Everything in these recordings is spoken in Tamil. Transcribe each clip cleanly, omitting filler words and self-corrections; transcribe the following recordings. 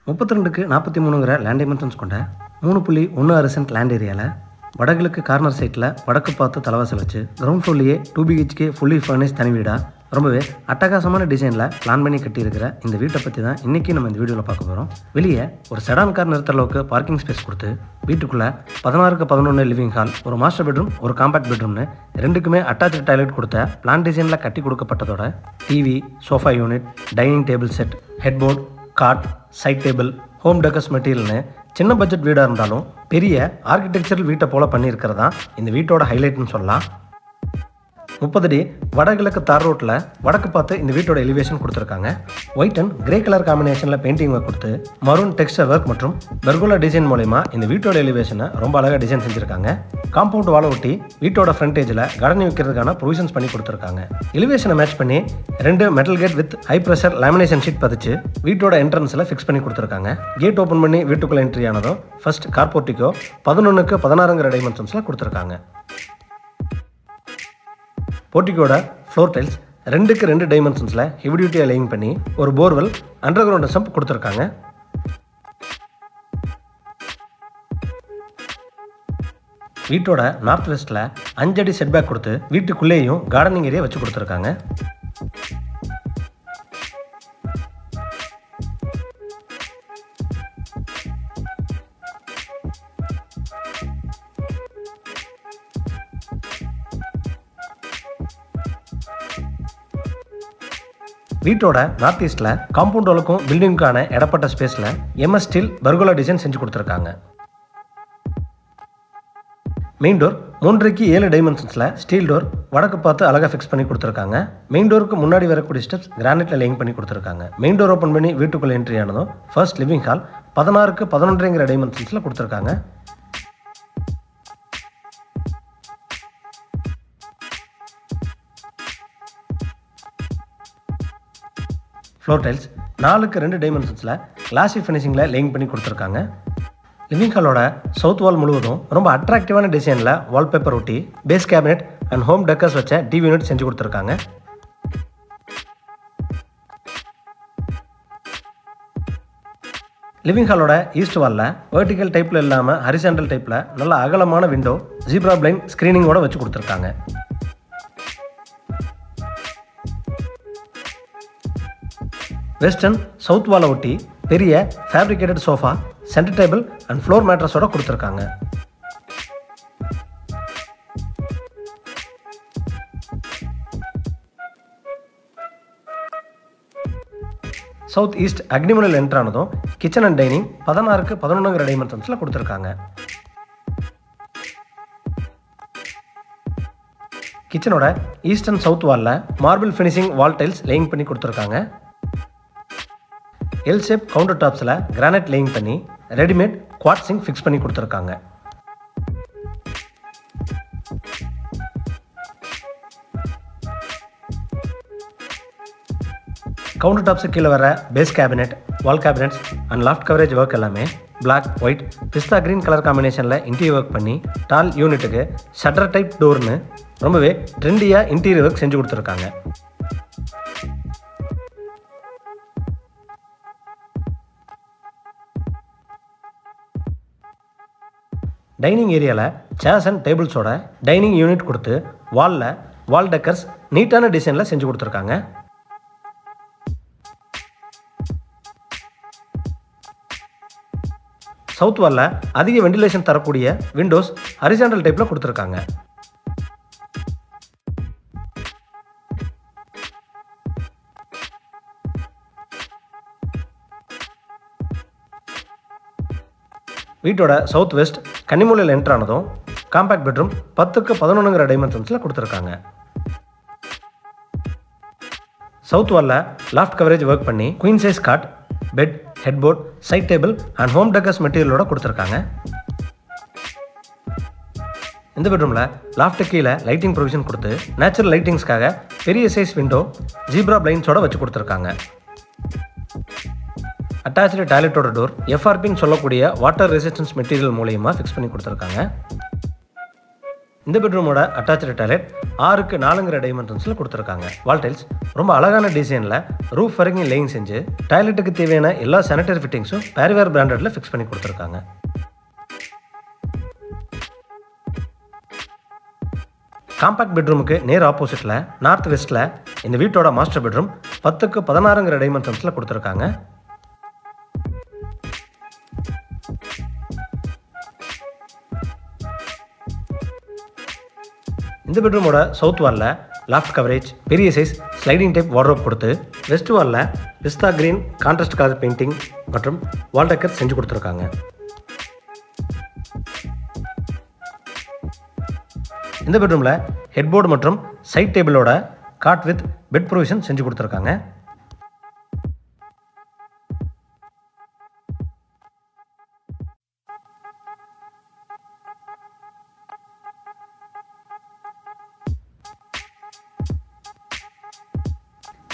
32க்கு 43ங்கிற லேண்ட் டைமென்ஷன்ஸ் கொண்ட 3.16 சென்ட் லேண்ட் ஏரியாவில் வடகிழக்கு கார்னர் சைட்டில் வடக்கு பார்த்து தலைவாசல் வச்சு கிரவுண்ட் ஃப்ளோர்லேயே 2 BHK ஃபுல்லி ஃபர்னிஷ் தனி வீடாக ரொம்பவே அட்டகாசமான டிசைனில் பிளான் பண்ணி கட்டியிருக்கிற இந்த வீட்டை பற்றி தான் இன்றைக்கி நம்ம இந்த வீடியோவில் பார்க்க போகிறோம். வெளியே ஒரு செடான் கார் நிறுத்துற அளவுக்கு பார்க்கிங் ஸ்பேஸ் கொடுத்து வீட்டுக்குள்ளே 16க்கு 11 லிவிங் ஹால், ஒரு மாஸ்டர் பெட்ரூம், ஒரு காம்பேக்ட் பெட்ரூம்னு ரெண்டுக்குமே அட்டாச்சு டாய்லெட் கொடுத்த பிளான் டிசைனில் கட்டி கொடுக்கப்பட்டதோட TV, sofa unit, dining table set, headboard, cot, side table, home decors மெட்டீரியல்னு சின்ன பட்ஜெட் வீடாக இருந்தாலும் பெரிய ஆர்கிடெக்சரல் வீட்டை போல் பண்ணியிருக்கிறதா இந்த வீட்டோட ஹைலைட்னு சொல்லலாம். 30 அடி வடகிழக்கு தார் ரோட்டில் வடக்கு பார்த்து இந்த வீட்டோட எலிவேஷன் கொடுத்துருக்காங்க. ஒயிட் அண்ட் கிரே கலர் காம்பினேஷனில் பெயிண்டிங் ஒர்க் கொடுத்து மரூன் டெக்ஸ்டர் ஒர்க் மற்றும் பெர்கோலா டிசைன் மூலமா இந்த வீட்டோட எலிவேஷனை ரொம்ப அழகாக டிசைன் செஞ்சுருக்காங்க. காம்பவுண்ட் வாழை ஒட்டி வீட்டோட ஃப்ரண்டேஜில் கார்டனிங் வைக்கிறதுக்கான ப்ரொவிஷன்ஸ் பண்ணி கொடுத்துருக்காங்க. எலிவேஷனை மேட்ச் பண்ணி 2 metal gate with high pressure lamination sheet பதிச்சு வீட்டோட என்ட்ரன்ஸில் ஃபிக்ஸ் பண்ணி கொடுத்துருக்காங்க. கேட் ஓப்பன் பண்ணி வீட்டுக்குள்ளே என்ட்ரி ஆனதும் ஃபர்ஸ்ட் கார் போர்ட்டிகோ 11க்கு 16ங்கிற டைமென்ஷன்ஸில் கொடுத்துருக்காங்க. போர்ட்டிகோட ஃப்ளோர் டைல்ஸ் 2க்கு 2 டைமென்ஷன்ஸில் ஹெவி டியூட்டியாக லேயிங் பண்ணி ஒரு போர்வெல், அண்டர் கிரவுண்ட் சம்ப் கொடுத்துருக்காங்க. வீட்டோட நார்த் வெஸ்ட்டில் 5 அடி செட்பேக் கொடுத்து வீட்டுக்குள்ளேயும் கார்டனிங் ஏரியா வச்சு கொடுத்துருக்காங்க. வீட்டோட நார்த் ஈஸ்டில் காம்பவுண்ட் வாலுக்கும் பில்டிங்குக்கான இடப்பட்ட ஸ்பேஸில் MS ஸ்டீல் பெர்கோலா டிசைன் செஞ்சு கொடுத்துருக்காங்க. மெயின் டோர் 3க்கு 7 டைமென்ஷன்ஸில் ஸ்டீல் டோர் வடக்கு பார்த்து அழகாக ஃபிக்ஸ் பண்ணி கொடுத்துருக்காங்க. மெயின் டோருக்கு முன்னாடி வரக்கூடிய ஸ்டெப்ஸ் கிரானைட்டில் லேயிங் பண்ணி கொடுத்துருக்காங்க. மெயின் டோர் ஓப்பன் பண்ணி வீட்டுக்குள்ளே என்ட்ரி ஆனதும் ஃபர்ஸ்ட் லிவிங் ஹால் 16க்கு 11ங்கிற டைமென்ஷன்ஸில் கொடுத்துருக்காங்க. ஃப்ளோர் டைல்ஸ் 4க்கு 2 டைமென்ஷன்ஸில் கிளாசி ஃபினிஷிங்கில் லேயிங் பண்ணி கொடுத்துருக்காங்க. லிவிங் ஹாலோட சவுத் வால் முழுவதும் ரொம்ப அட்ராக்டிவான டிசைனில் வால்பேப்பர் ஒட்டி base cabinet and home decors வச்ச டிவி யூனிட் செஞ்சு கொடுத்துருக்காங்க. லிவிங் ஹாலோட ஈஸ்ட் வாலில் வெர்டிக்கல் டைப்பில் இல்லாமல் ஹரிசாண்டல் டைப்பில் நல்ல அகலமான விண்டோ ஜீப்ரா பிளைண்ட் ஸ்க்ரீனிங்கோட வச்சு கொடுத்துருக்காங்க. வெஸ்டர்ன் சவுத் வாலை ஒட்டி பெரிய fabricated sofa, centre table and floor மேட்ரஸோட கொடுத்துருக்காங்க. சவுத் ஈஸ்ட் அக்னிமுனையில் என்ட்ரு ஆனதும் கிச்சன் அண்ட் டைனிங் 16க்கு 11ங்கிற டைமென்ஷன்ஸில் கொடுத்துருக்காங்க. கிச்சனோட ஈஸ்ட் அண்ட் சவுத் வாலில் marble finishing wall tiles laying பண்ணி கொடுத்துருக்காங்க. எல் ஷேப் கவுண்டர் டாப்ஸில் கிரானைட் லேயிங் பண்ணி ரெடிமேட் குவாட் சிங்க் ஃபிக்ஸ் பண்ணி கொடுத்துருக்காங்க. கவுண்டர் டாப்ஸு கீழே வர base cabinet, wall cabinets and loft coverage work எல்லாமே black, white, pista green colour காம்பினேஷனில் இன்டீரியர் ஒர்க் பண்ணி டால் யூனிட்டுக்கு ஷட்டர் டைப் டோர்னு ரொம்பவே ட்ரெண்டியாக இன்டீரியர் ஒர்க் செஞ்சு கொடுத்துருக்காங்க. டைனிங் ஏரியாவில் சேர்ஸ் அண்ட் டேபிள்ஸோட டைனிங் யூனிட் கொடுத்து வாலில் வால் டெக்கர்ஸ் நீட்டான டிசைனில் செஞ்சு கொடுத்துருக்காங்க. சவுத் வாலில் அதிக வெண்டிலேஷன் தரக்கூடிய விண்டோஸ் ஹரிசாண்டல் டைப்பில் கொடுத்துருக்காங்க. வீட்டோட சவுத் வெஸ்ட் கன்னிமூலையில் என்ட்ரு ஆனதும் காம்பேக்ட் பெட்ரூம் 10க்கு 11ங்கிற டைமென்ஷன்ஸில் கொடுத்துருக்காங்க. சவுத் வாலில் லாஃப்ட் கவரேஜ் ஒர்க் பண்ணி queen size cot, bed, headboard, side table and home decors மெட்டீரியலோட கொடுத்துருக்காங்க. இந்த பெட்ரூமில் லாஃப்ட்டு கீழே லைட்டிங் ப்ரொவிஷன் கொடுத்து நேச்சுரல் லைட்டிங்ஸ்க்காக பெரிய சைஸ் விண்டோ ஜீப்ரா பிளைண்ட்ஸோட வச்சு கொடுத்துருக்காங்க. அட்டாச்சு டாய்லெட்டோட டோர் FRPன்னு சொல்லக்கூடிய வாட்டர் ரெசிஸ்டன்ஸ் மெட்டீரியல் மூலயமா ஃபிக்ஸ் பண்ணி கொடுத்துருக்காங்க. இந்த பெட்ரூமோட அட்டாச்சு டாய்லெட் 6க்கு 4ங்கிற டைமென்ஷன்ஸில் கொடுத்துருக்காங்க. வால் டைல்ஸ் ரொம்ப அழகான டிசைனில் ரூஃப் வரைக்கும் லேயிங் செஞ்சு டாய்லெட்டுக்கு தேவையான எல்லா சானிட்டரி ஃபிட்டிங்ஸும் பேரிவேர் பிராண்டடில் ஃபிக்ஸ் பண்ணி கொடுத்துருக்காங்க. காம்பேக்ட் பெட்ரூமுக்கு நேர் ஆப்போசிட்டில் நார்த் வெஸ்ட்டில் இந்த வீட்டோட மாஸ்டர் பெட்ரூம் 10க்கு 16ங்கிற டைமென்ஷன்ஸில் கொடுத்துருக்காங்க. இந்த பெட்ரூமோட சவுத் வாலில் லாஃப்ட் கவரேஜ், பெரிய சைஸ் ஸ்லைடிங் டைப் வார்ட்ரோப் கொடுத்து வெஸ்ட் வாலில் பிஸ்தா கிரீன் கான்ட்ராஸ்ட் கலர் பெயிண்டிங் மற்றும் வால் டெக்கர் செஞ்சு கொடுத்துருக்காங்க. இந்த பெட்ரூமில் ஹெட்போர்டு மற்றும் சைட் டேபிளோட காட் வித் பெட் ப்ரொவிஷன் செஞ்சு கொடுத்துருக்காங்க.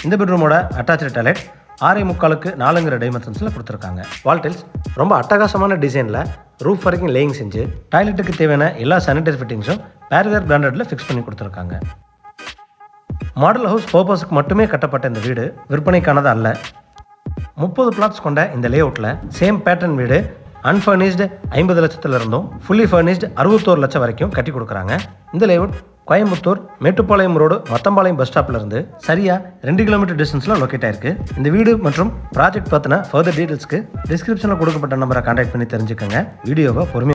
இந்த பெட்ரூமோட அட்டாச்சு டாய்லெட் 6.75க்கு 4ங்கிற டைமென்ஷன்ஸில் கொடுத்துருக்காங்க. வால் டைல்ஸ் ரொம்ப அட்டகாசமான டிசைனில் ரூஃப் வரைக்கும் லேயிங் செஞ்சு டாய்லெட்டுக்கு தேவையான எல்லா சானிட்டரி ஃபிட்டிங்ஸும் பேரிவேர் பிராண்டடில் ஃபிக்ஸ் பண்ணி கொடுத்துருக்காங்க. மாடல் ஹவுஸ் பர்பஸுக்கு மட்டுமே கட்டப்பட்ட இந்த வீடு விற்பனைக்கானது அல்ல. 30 பிளாட்ஸ் கொண்ட இந்த லே அவுட்டில் சேம் பேட்டர்ன் வீடு அன்ஃபர்னிஷ்டு 50 லட்சத்திலிருந்தும் ஃபுல்லி ஃபர்னிஷ்டு 61 லட்சம் வரைக்கும் கட்டி கொடுக்குறாங்க. இந்த layout Coimbatore Mettupalayam road Mathampalayam bus ஸ்டாப்லேருந்து சரியாக 2 கிலோமீட்டர் டிஸ்டன்ஸில் லொக்கேட் ஆயிருக்கு. இந்த வீடு மற்றும் ப்ராஜெக்ட் பற்றின ஃபர்தர் டீட்டெயில்ஸ்க்கு டிஸ்கிரிப்ஷனில் கொடுக்கப்பட்ட நம்பரை கான்டாக்ட் பண்ணி தெரிஞ்சுக்கோங்க. வீடியோவை பொறுமையாக